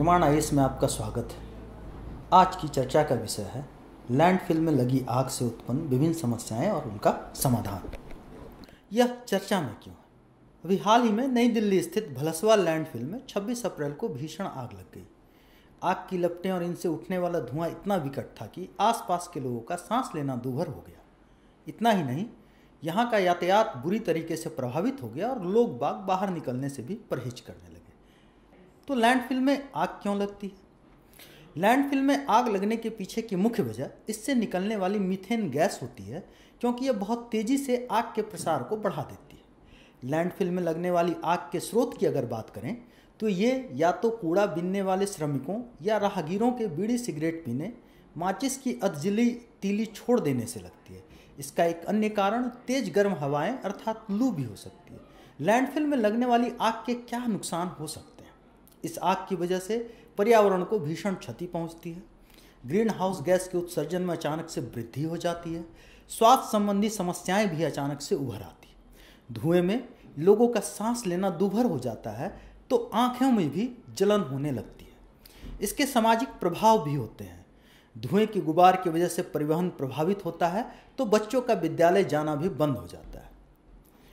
प्रमाण आईएएस में आपका स्वागत है। आज की चर्चा का विषय है लैंडफिल में लगी आग से उत्पन्न विभिन्न समस्याएं और उनका समाधान। यह चर्चा में क्यों है? अभी हाल ही में नई दिल्ली स्थित भलसवा लैंडफिल में 26 अप्रैल को भीषण आग लग गई। आग की लपटें और इनसे उठने वाला धुआं इतना विकट था कि आसपास के लोगों का सांस लेना दूभर हो गया। इतना ही नहीं, यहाँ का यातायात बुरी तरीके से प्रभावित हो गया और लोग बाग बाहर निकलने से भी परहेज करने लगे। तो लैंडफिल में आग क्यों लगती है? लैंडफिल में आग लगने के पीछे की मुख्य वजह इससे निकलने वाली मीथेन गैस होती है, क्योंकि यह बहुत तेजी से आग के प्रसार को बढ़ा देती है। लैंडफिल में लगने वाली आग के स्रोत की अगर बात करें तो ये या तो कूड़ा बीनने वाले श्रमिकों या राहगीरों के बीड़ी सिगरेट पीने, माचिस की अधजली तीली छोड़ देने से लगती है। इसका एक अन्य कारण तेज गर्म हवाएं अर्थात लू भी हो सकती है। लैंडफिल में लगने वाली आग के क्या नुकसान हो सकते हैं? इस आग की वजह से पर्यावरण को भीषण क्षति पहुंचती है। ग्रीन हाउस गैस के उत्सर्जन में अचानक से वृद्धि हो जाती है। स्वास्थ्य संबंधी समस्याएं भी अचानक से उभर आती है। धुएं में लोगों का सांस लेना दूभर हो जाता है तो आंखों में भी जलन होने लगती है। इसके सामाजिक प्रभाव भी होते हैं। धुएं की गुबार की वजह से परिवहन प्रभावित होता है तो बच्चों का विद्यालय जाना भी बंद हो जाता है।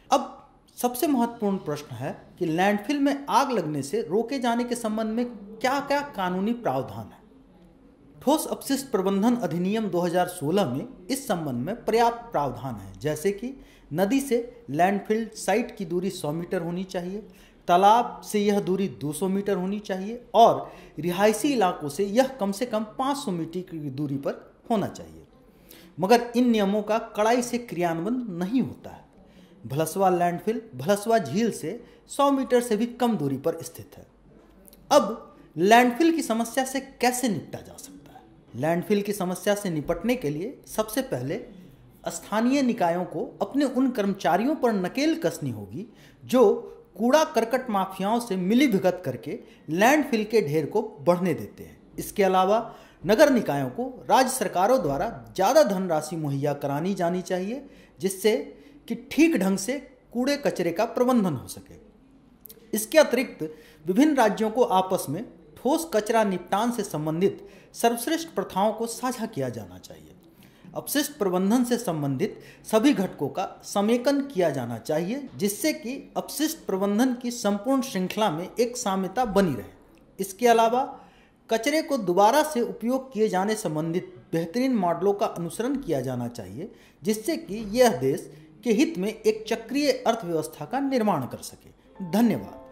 अब सबसे महत्वपूर्ण प्रश्न है कि लैंडफिल में आग लगने से रोके जाने के संबंध में क्या क्या कानूनी प्रावधान है। ठोस अपशिष्ट प्रबंधन अधिनियम 2016 में इस संबंध में पर्याप्त प्रावधान है, जैसे कि नदी से लैंडफिल साइट की दूरी 100 मीटर होनी चाहिए, तालाब से यह दूरी 200 मीटर होनी चाहिए और रिहायशी इलाकों से यह कम से कम 500 मीटर की दूरी पर होना चाहिए। मगर इन नियमों का कड़ाई से क्रियान्वयन नहीं होता है। भलसवा लैंडफिल भलसवा झील से 100 मीटर से भी कम दूरी पर स्थित है। अब लैंडफिल की समस्या से कैसे निपटा जा सकता है? लैंडफिल की समस्या से निपटने के लिए सबसे पहले स्थानीय निकायों को अपने उन कर्मचारियों पर नकेल कसनी होगी जो कूड़ा करकट माफियाओं से मिलीभगत करके लैंडफिल के ढेर को बढ़ने देते हैं। इसके अलावा नगर निकायों को राज्य सरकारों द्वारा ज़्यादा धनराशि मुहैया करानी जानी चाहिए, जिससे कि ठीक ढंग से कूड़े कचरे का प्रबंधन हो सके। इसके अतिरिक्त विभिन्न राज्यों को आपस में ठोस कचरा निपटान से संबंधित सर्वश्रेष्ठ प्रथाओं को साझा किया जाना चाहिए। अपशिष्ट प्रबंधन से संबंधित सभी घटकों का समेकन किया जाना चाहिए, जिससे कि अपशिष्ट प्रबंधन की संपूर्ण श्रृंखला में एक साम्यता बनी रहे। इसके अलावा कचरे को दोबारा से उपयोग किए जाने संबंधित बेहतरीन मॉडलों का अनुसरण किया जाना चाहिए, जिससे कि यह देश के हित में एक चक्रीय अर्थव्यवस्था का निर्माण कर सके। धन्यवाद।